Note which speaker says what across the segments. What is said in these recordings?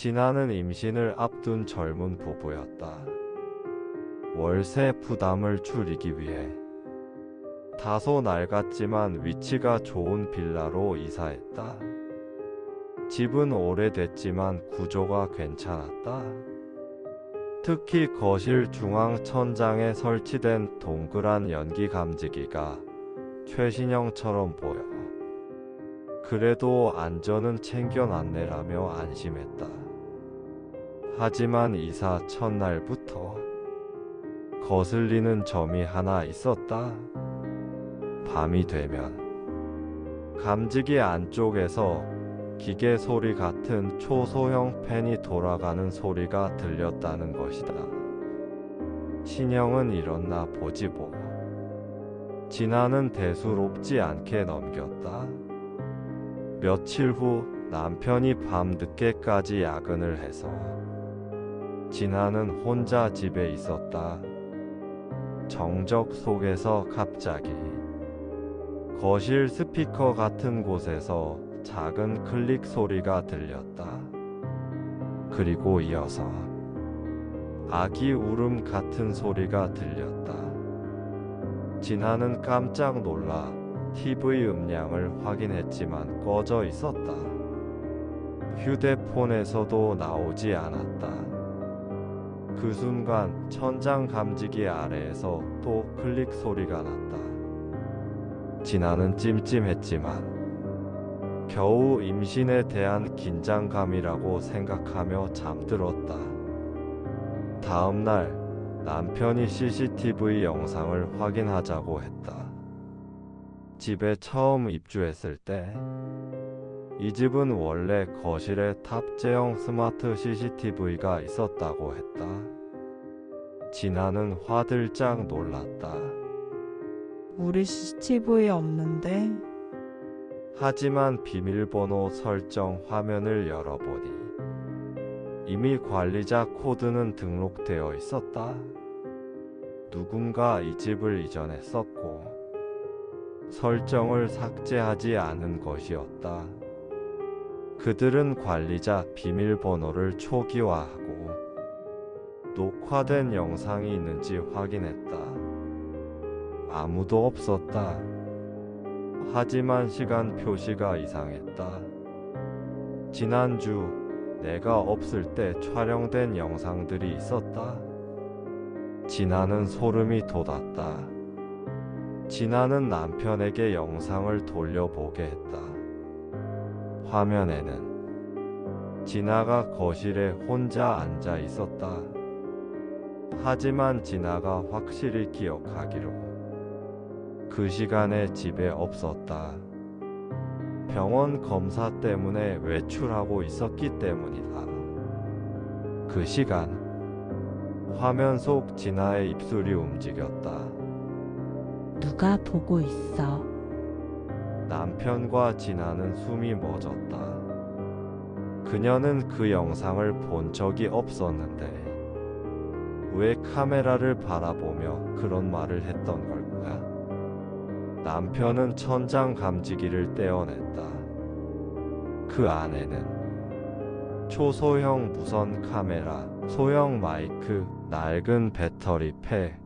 Speaker 1: 진아는 임신을 앞둔 젊은 부부였다. 월세 부담을 줄이기 위해 다소 낡았지만 위치가 좋은 빌라로 이사했다. 집은 오래됐지만 구조가 괜찮았다. 특히 거실 중앙 천장에 설치된 동그란 연기 감지기가 최신형처럼 보여. 그래도 안전은 챙겨놨네라며 안심했다. 하지만 이사 첫날부터 거슬리는 점이 하나 있었다. 밤이 되면 감지기 안쪽에서 기계 소리 같은 초소형 팬이 돌아가는 소리가 들렸다는 것이다. 신형은 이렇나 보지 뭐. 진아는 대수롭지 않게 넘겼다. 며칠 후 남편이 밤 늦게까지 야근을 해서 진아는 혼자 집에 있었다. 정적 속에서 갑자기 거실 스피커 같은 곳에서 작은 클릭 소리가 들렸다. 그리고 이어서 아기 울음 같은 소리가 들렸다. 진아는 깜짝 놀라 TV 음량을 확인했지만 꺼져 있었다. 휴대폰에서도 나오지 않았다. 그 순간 천장 감지기 아래에서 또 클릭 소리가 났다. 진아는 찜찜했지만 겨우 임신에 대한 긴장감이라고 생각하며 잠들었다. 다음 날 남편이 CCTV 영상을 확인하자고 했다. 집에 처음 입주했을 때 이 집은 원래 거실에 탑재형 스마트 CCTV가 있었다고 했다. 진아는 화들짝 놀랐다.
Speaker 2: 우리 CCTV 없는데?
Speaker 1: 하지만 비밀번호 설정 화면을 열어보니 이미 관리자 코드는 등록되어 있었다. 누군가 이 집을 이전했었고 설정을 삭제하지 않은 것이었다. 그들은 관리자 비밀번호를 초기화하고 녹화된 영상이 있는지 확인했다. 아무도 없었다. 하지만 시간 표시가 이상했다. 지난주 내가 없을 때 촬영된 영상들이 있었다. 진아는 소름이 돋았다. 진아는 남편에게 영상을 돌려보게 했다. 화면에는 진아가 거실에 혼자 앉아 있었다. 하지만 진아가 확실히 기억하기로 그 시간에 집에 없었다. 병원 검사 때문에 외출하고 있었기 때문이다. 그 시간 화면 속 진아의 입술이 움직였다.
Speaker 3: 누가 보고 있어?
Speaker 1: 남편과 진아는 숨이 멎었다. 그녀는 그 영상을 본 적이 없었는데 왜 카메라를 바라보며 그런 말을 했던 걸까? 남편은 천장 감지기를 떼어냈다. 그 안에는 초소형 무선 카메라, 소형 마이크, 낡은 배터리 팩,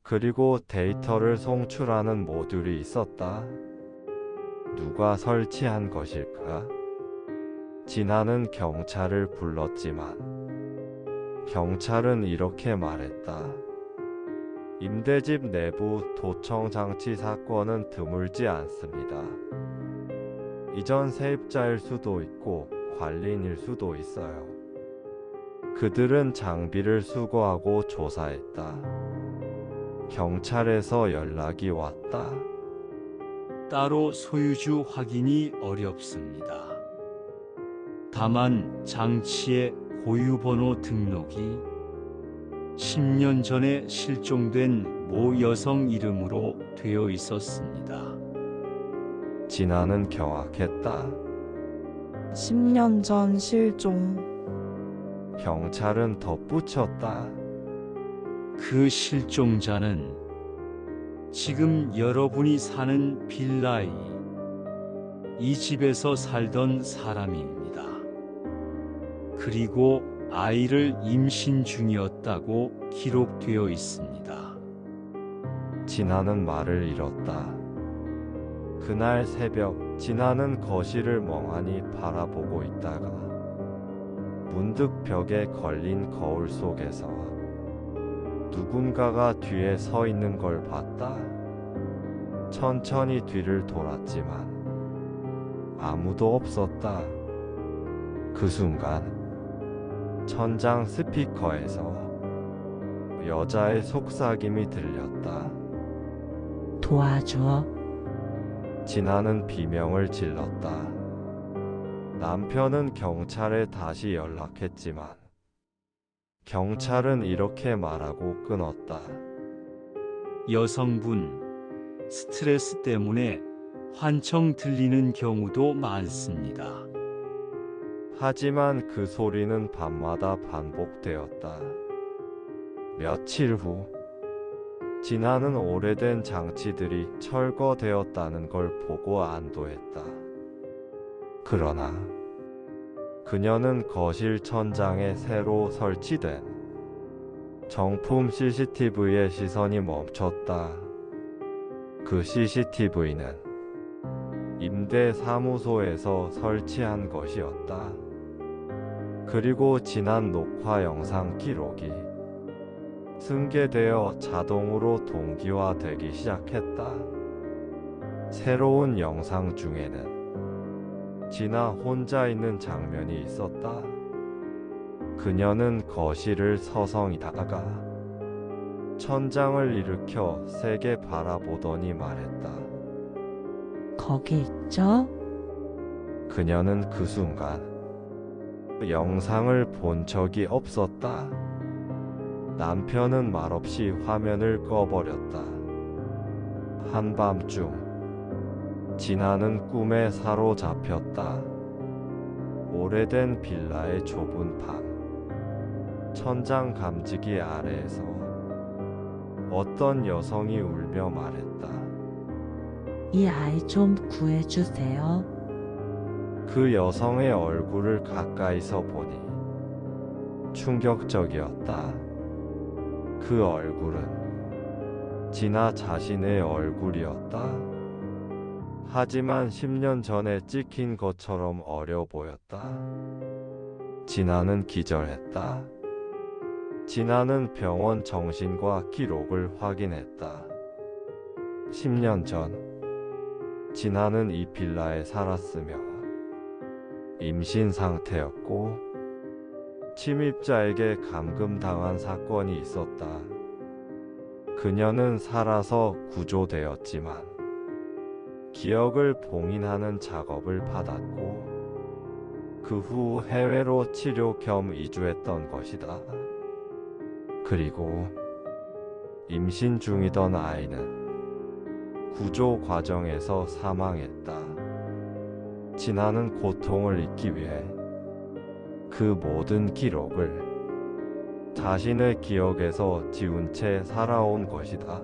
Speaker 1: 그리고 데이터를 송출하는 모듈이 있었다. 누가 설치한 것일까? 진아는 경찰을 불렀지만 경찰은 이렇게 말했다. 임대집 내부 도청 장치 사건은 드물지 않습니다. 이전 세입자일 수도 있고 관리인일 수도 있어요. 그들은 장비를 수거하고 조사했다. 경찰에서 연락이 왔다.
Speaker 4: 따로 소유주 확인이 어렵습니다. 다만 장치의 고유번호 등록이 10년 전에 실종된 모 여성 이름으로 되어 있었습니다.
Speaker 1: 진아는 경악했다.
Speaker 2: 10년 전 실종.
Speaker 1: 경찰은 덧붙였다.
Speaker 4: 그 실종자는 지금 여러분이 사는 빌라의 이 집에서 살던 사람입니다. 그리고 아이를 임신 중이었다고 기록되어 있습니다.
Speaker 1: 진아는 말을 잃었다. 그날 새벽 진아는 거실을 멍하니 바라보고 있다가 문득 벽에 걸린 거울 속에서 누군가가 뒤에 서 있는 걸 봤다. 천천히 뒤를 돌았지만 아무도 없었다. 그 순간 천장 스피커에서 여자의 속삭임이 들렸다.
Speaker 3: 도와줘.
Speaker 1: 진아는 비명을 질렀다. 남편은 경찰에 다시 연락했지만 경찰은 이렇게 말하고 끊었다.
Speaker 4: 여성분, 스트레스 때문에 환청 들리는 경우도 많습니다.
Speaker 1: 하지만 그 소리는 밤마다 반복되었다. 며칠 후 진아는 오래된 장치들이 철거되었다는 걸 보고 안도했다. 그러나 그녀는 거실 천장에 새로 설치된 정품 CCTV에 시선이 멈췄다. 그 CCTV는 임대 사무소에서 설치한 것이었다. 그리고 지난 녹화 영상 기록이 승계되어 자동으로 동기화되기 시작했다. 새로운 영상 중에는 진아 혼자 있는 장면이 있었다. 그녀는 거실을 서성이다가 천장을 일으켜 세게 바라보더니 말했다.
Speaker 3: 거기 있죠?
Speaker 1: 그녀는 그 순간 영상을 본 적이 없었다. 남편은 말없이 화면을 꺼버렸다. 한밤중 진아는 꿈에 사로잡혔다. 오래된 빌라의 좁은 방, 천장 감지기 아래에서 어떤 여성이 울며 말했다.
Speaker 3: 이 아이 좀 구해주세요.
Speaker 1: 그 여성의 얼굴을 가까이서 보니 충격적이었다. 그 얼굴은 진아 자신의 얼굴이었다. 하지만 10년 전에 찍힌 것처럼 어려 보였다. 진아는 기절했다. 진아는 병원 정신과 기록을 확인했다. 10년 전 진아는 이 빌라에 살았으며 임신 상태였고 침입자에게 감금당한 사건이 있었다. 그녀는 살아서 구조되었지만 기억을 봉인하는 작업을 받았고 그 후 해외로 치료 겸 이주했던 것이다. 그리고 임신 중이던 아이는 구조 과정에서 사망했다. 진아는 고통을 잊기 위해 그 모든 기록을 자신의 기억에서 지운 채 살아온 것이다.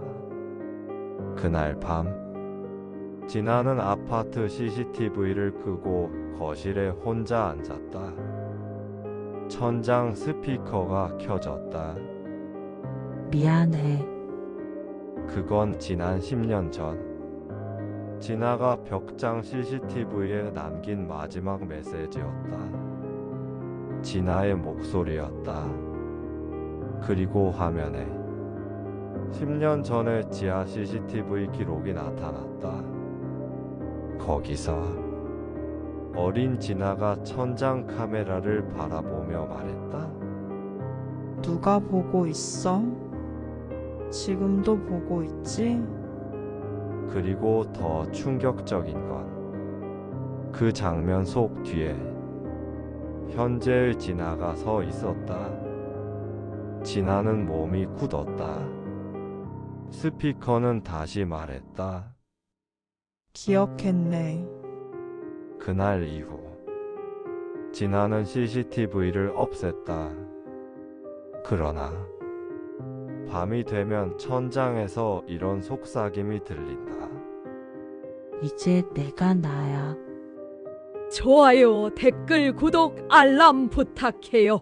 Speaker 1: 그날 밤 진아는 아파트 CCTV를 끄고 거실에 혼자 앉았다. 천장 스피커가 켜졌다.
Speaker 3: 미안해.
Speaker 1: 그건 지난 10년 전 진아가 벽장 CCTV에 남긴 마지막 메시지였다. 진아의 목소리였다. 그리고 화면에 10년 전의 지하 CCTV 기록이 나타났다. 거기서 어린 진아가 천장 카메라를 바라보며 말했다.
Speaker 2: 누가 보고 있어? 지금도 보고 있지?
Speaker 1: 그리고 더 충격적인 건 그 장면 속 뒤에 현재의 진아가 서 있었다. 진아는 몸이 굳었다. 스피커는 다시 말했다.
Speaker 2: 기억했네.
Speaker 1: 그날 이후 진아는 CCTV를 없앴다. 그러나 밤이 되면 천장에서 이런 속삭임이 들린다.
Speaker 3: 이제 내가 나야.
Speaker 5: 좋아요, 댓글, 구독, 알람 부탁해요.